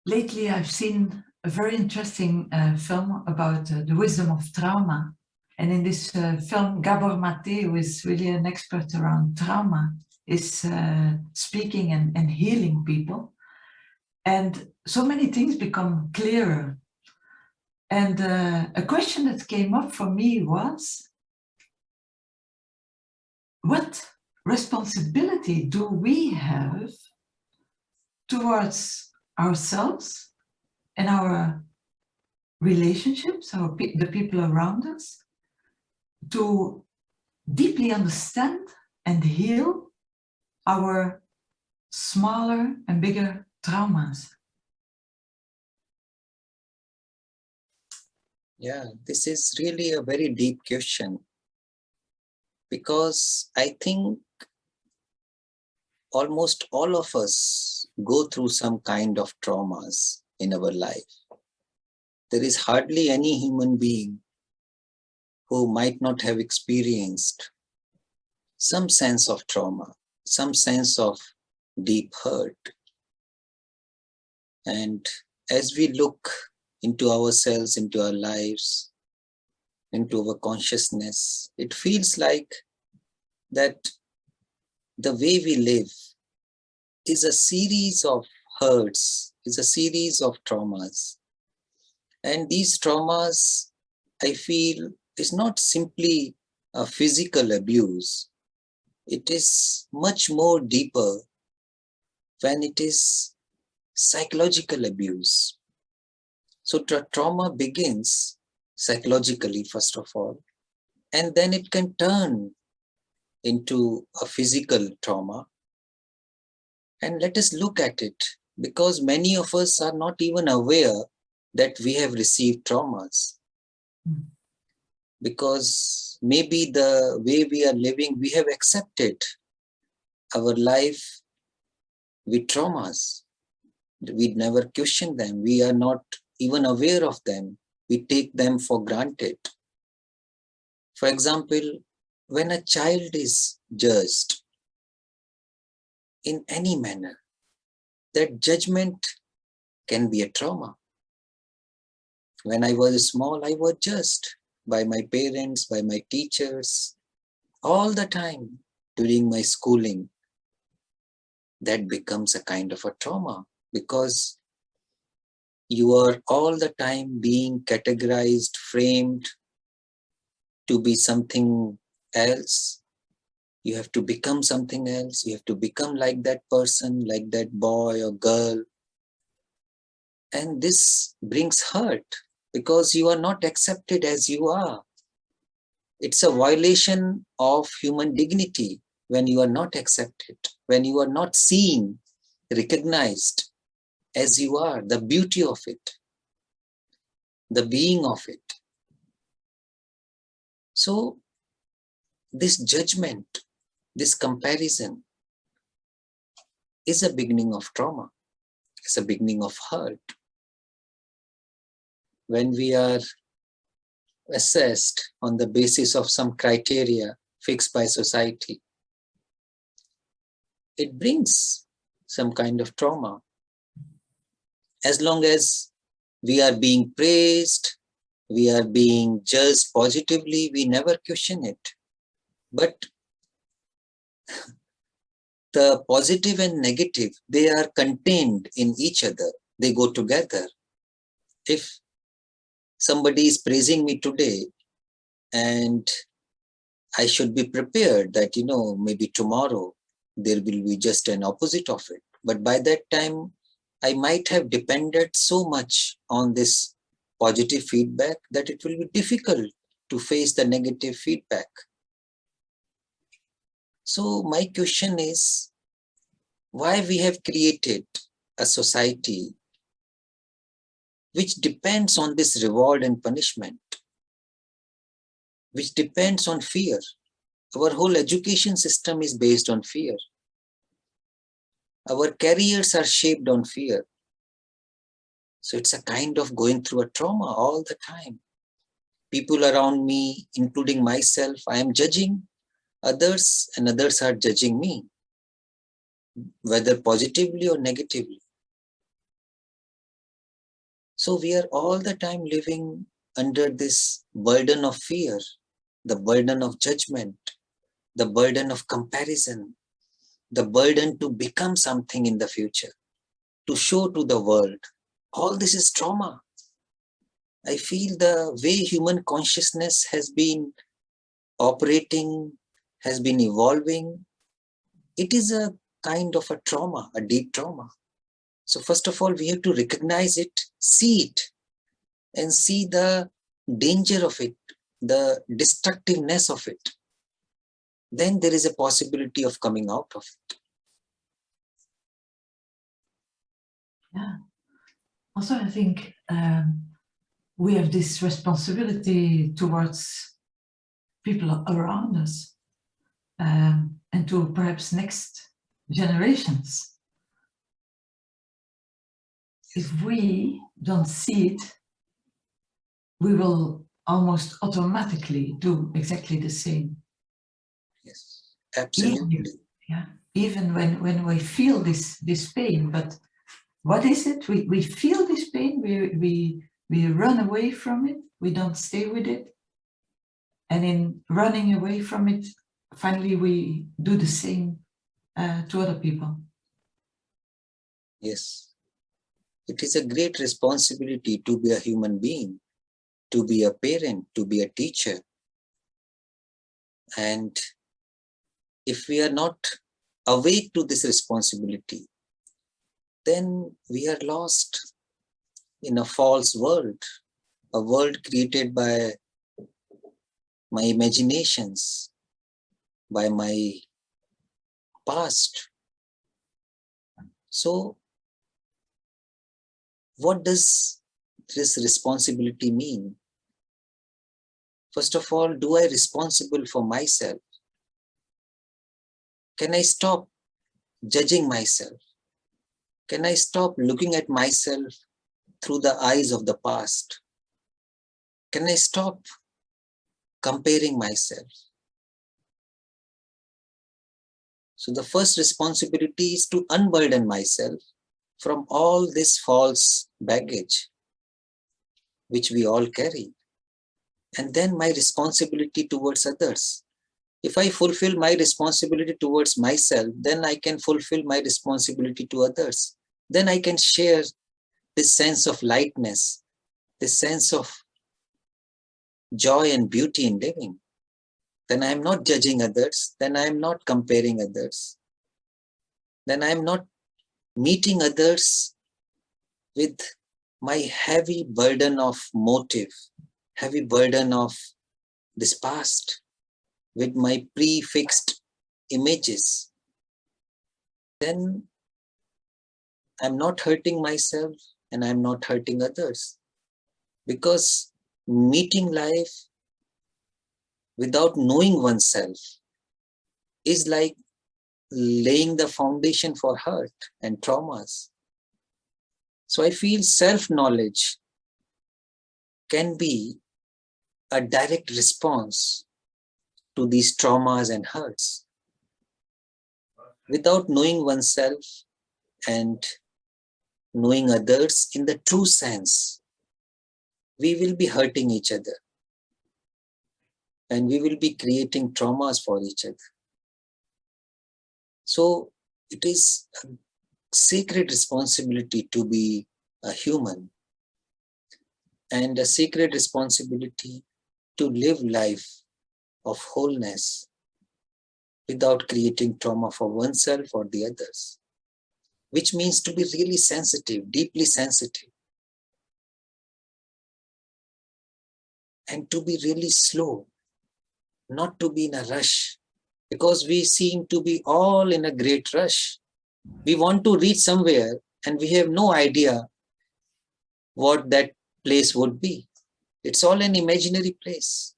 Lately, I've seen a very interesting film about the wisdom of trauma. And in this film, Gabor Mate, who is really an expert around trauma, is speaking and healing people. And so many things become clearer. And a question that came up for me was, what responsibility do we have towards ourselves and our relationships, the people around us, to deeply understand and heal our smaller and bigger traumas? Yeah, this is really a very deep question, because I think almost all of us go through some kind of traumas in our life. There is hardly any human being who might not have experienced some sense of trauma, some sense of deep hurt. And as we look into ourselves, into our lives, into our consciousness, it feels like that the way we live is a series of hurts, is a series of traumas. And these traumas, I feel, is not simply a physical abuse. It is much more deeper when it is psychological abuse. So trauma begins psychologically, first of all, and then it can turn into a physical trauma. And let us look at it, because many of us are not even aware that we have received traumas. Because maybe the way we are living, we have accepted our life with traumas. We never question them. We are not even aware of them. We take them for granted. For example, when a child is judged in any manner, that judgment can be a trauma. When I was small, I was judged by my parents, by my teachers, all the time during my schooling. That becomes a kind of a trauma, because you are all the time being categorized, framed to be something else. You have to become something else. You have to become like that person, like that boy or girl. And this brings hurt, because you are not accepted as you are. It's a violation of human dignity when you are not accepted, when you are not seen, recognized as you are, the beauty of it, the being of it. So this judgment, this comparison is a beginning of trauma. It's a beginning of hurt. When we are assessed on the basis of some criteria fixed by society, it brings some kind of trauma. As long as we are being praised, we are being judged positively, we never question it. But the positive and negative, they are contained in each other. They go together. If somebody is praising me today, and I should be prepared that, maybe tomorrow there will be just an opposite of it. But by that time, I might have depended so much on this positive feedback that it will be difficult to face the negative feedback. So my question is, why we have created a society which depends on this reward and punishment, which depends on fear. Our whole education system is based on fear. Our careers are shaped on fear. So it's a kind of going through a trauma all the time. People around me, including myself, I am judging others and others are judging me, whether positively or negatively. So we are all the time living under this burden of fear, the burden of judgment, the burden of comparison, the burden to become something in the future, to show to the world. All this is trauma. I feel the way human consciousness has been operating, has been evolving, it is a kind of a trauma, a deep trauma. So first of all, we have to recognize it, see it, and see the danger of it, the destructiveness of it. Then there is a possibility of coming out of it. Yeah. Also, I think we have this responsibility towards people around us and to perhaps next generations. If we don't see it, we will almost automatically do exactly the same. Yes, absolutely. Even when we feel this pain, but what is it? We feel this pain, we run away from it, we don't stay with it. And in running away from it, finally we do the same to other people. Yes. It is a great responsibility to be a human being, to be a parent, to be a teacher. And if we are not awake to this responsibility, then we are lost in a false world, a world created by my imaginations, by my past. So, what does this responsibility mean? First of all, do I responsible for myself? Can I stop judging myself? Can I stop looking at myself through the eyes of the past? Can I stop comparing myself? So the first responsibility is to unburden myself from all this false baggage which we all carry. And then my responsibility towards others. If I fulfill my responsibility towards myself, then I can fulfill my responsibility to others. Then I can share this sense of lightness, this sense of joy and beauty in living. Then I am not judging others, then I am not comparing others, then I am not meeting others with my heavy burden of motive, heavy burden of this past, with my prefixed images. Then I'm not hurting myself and I'm not hurting others. Because meeting life without knowing oneself is like laying the foundation for hurt and traumas. So I feel self-knowledge can be a direct response to these traumas and hurts. Without knowing oneself and knowing others in the true sense, we will be hurting each other and we will be creating traumas for each other. So it is a sacred responsibility to be a human and a sacred responsibility to live life of wholeness without creating trauma for oneself or the others, which means to be really sensitive, deeply sensitive, and to be really slow, not to be in a rush, because we seem to be all in a great rush. We want to reach somewhere and we have no idea what that place would be. It's all an imaginary place.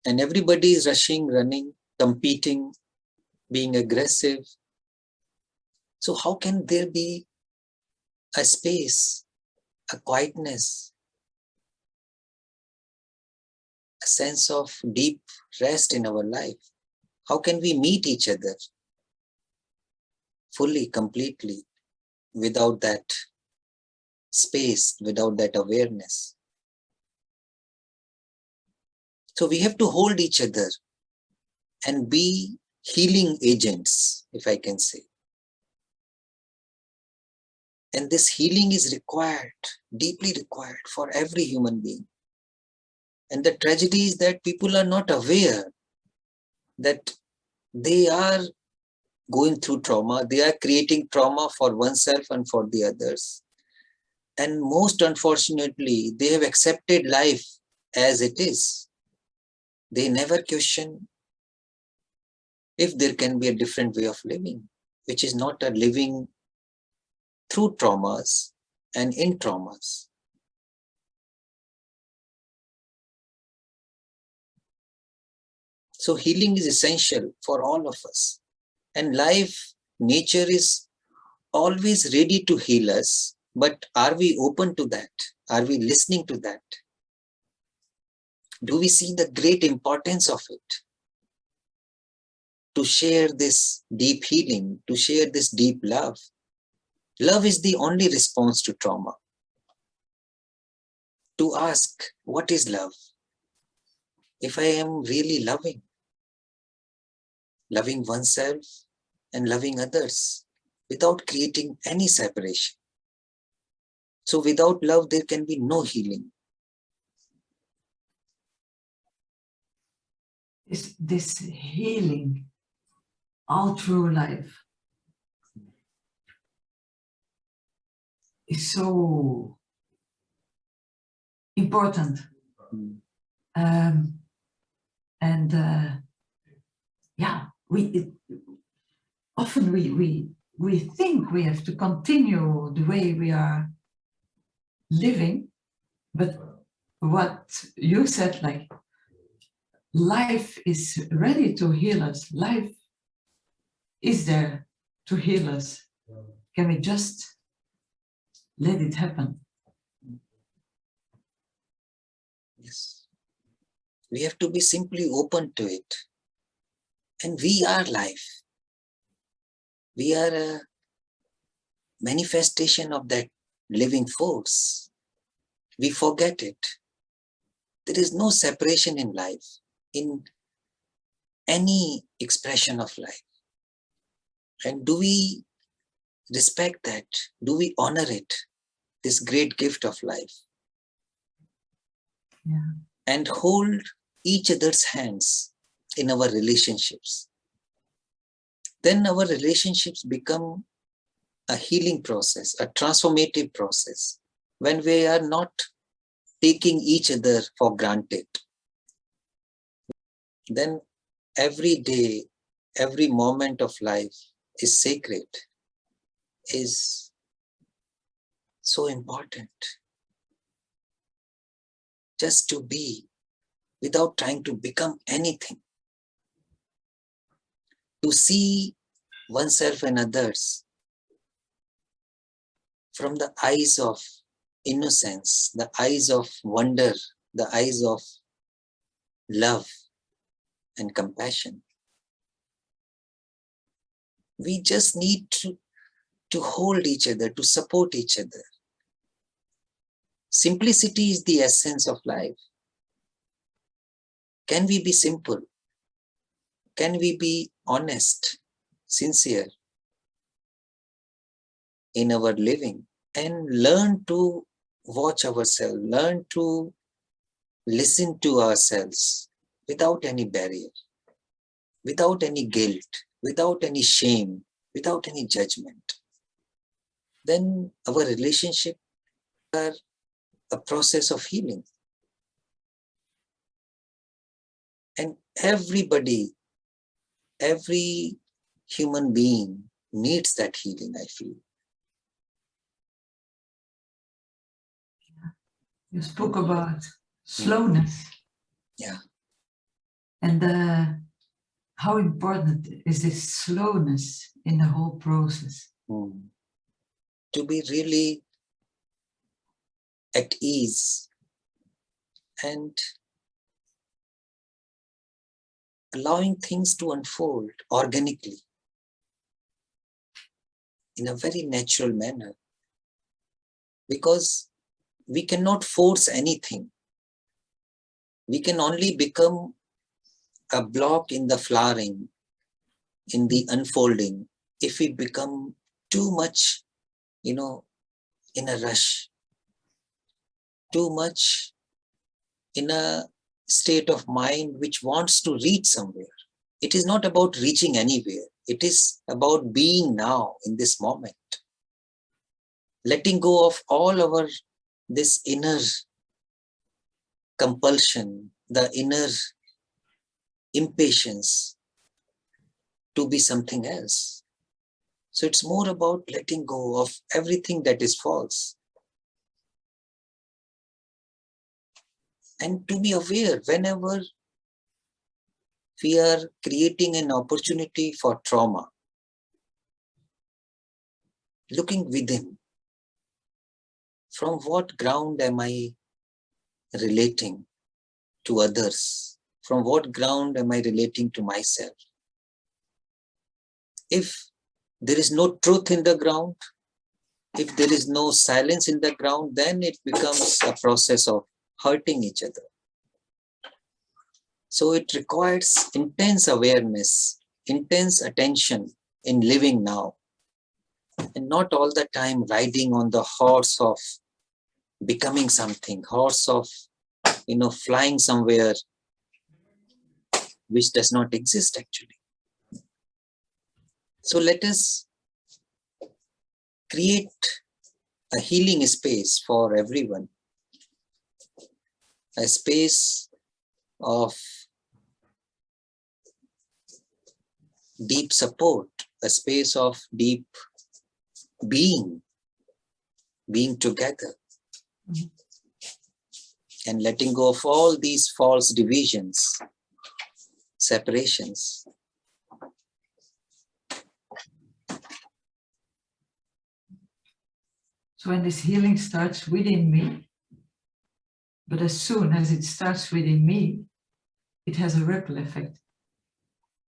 And everybody is rushing, running, competing, being aggressive. So how can there be a space, a quietness, a sense of deep rest in our life? How can we meet each other fully, completely, without that space, without that awareness. So we have to hold each other and be healing agents, if I can say. And this healing is required, deeply required for every human being. And the tragedy is that people are not aware that they are going through trauma. They are creating trauma for oneself and for the others. And most unfortunately, they have accepted life as it is. They never question if there can be a different way of living, which is not a living through traumas and in traumas. So healing is essential for all of us. And life, nature is always ready to heal us, but are we open to that? Are we listening to that? Do we see the great importance of it? To share this deep healing, to share this deep love. Love is the only response to trauma. To ask, what is love? If I am really loving oneself and loving others without creating any separation. So without love, there can be no healing. This healing all through life is so important. Yeah, often we think we have to continue the way we are living, but what you said, like, life is ready to heal us. Life is there to heal us. Can we just let it happen? Yes. We have to be simply open to it. And we are life. We are a manifestation of that living force. We forget it. There is no separation in life, in any expression of life. And do we respect that? Do we honor it? This great gift of life. Yeah. And hold each other's hands in our relationships. Then our relationships become a healing process, a transformative process, when we are not taking each other for granted. Then every day, every moment of life is sacred, is so important. Just to be without trying to become anything. To see oneself and others from the eyes of innocence, the eyes of wonder, the eyes of love and compassion. We just need to hold each other, to support each other. Simplicity is the essence of life. Can we be simple? Can we be honest, sincere in our living, and learn to watch ourselves, learn to listen to ourselves without any barrier, without any guilt, without any shame, without any judgment? Then our relationship are a process of healing. And everybody, every human being needs that healing, I feel. You spoke about slowness. Yeah. And how important is this slowness in the whole process? To be really at ease and allowing things to unfold organically in a very natural manner. because we cannot force anything. We can only become a block in the flowering, in the unfolding, if we become too much, in a rush, too much in a state of mind which wants to reach somewhere. It is not about reaching anywhere. It is about being now in this moment. Letting go of all our this inner compulsion, the inner impatience to be something else. So it's more about letting go of everything that is false. And to be aware whenever we are creating an opportunity for trauma, looking within, from what ground am I relating to others? From what ground am I relating to myself? If there is no truth in the ground, if there is no silence in the ground, then it becomes a process of hurting each other. So it requires intense awareness, intense attention in living now, and not all the time riding on the horse of becoming something, horse of, flying somewhere which does not exist actually. So let us create a healing space for everyone, a space of deep support, a space of deep being together, and letting go of all these false divisions, separations. So when this healing starts within me, but as soon as it starts within me, it has a ripple effect.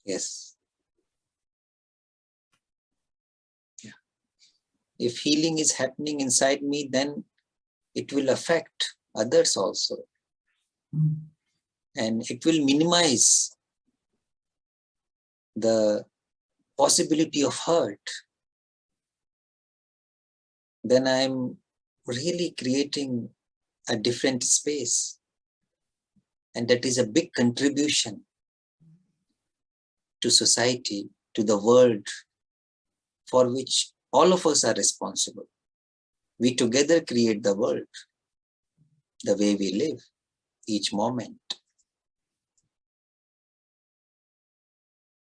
Yes. Yeah. If healing is happening inside me, then it will affect others also. And it will minimize the possibility of hurt. Then I'm really creating a different space. And that is a big contribution to society, to the world, for which all of us are responsible. We together create the world, the way we live, each moment.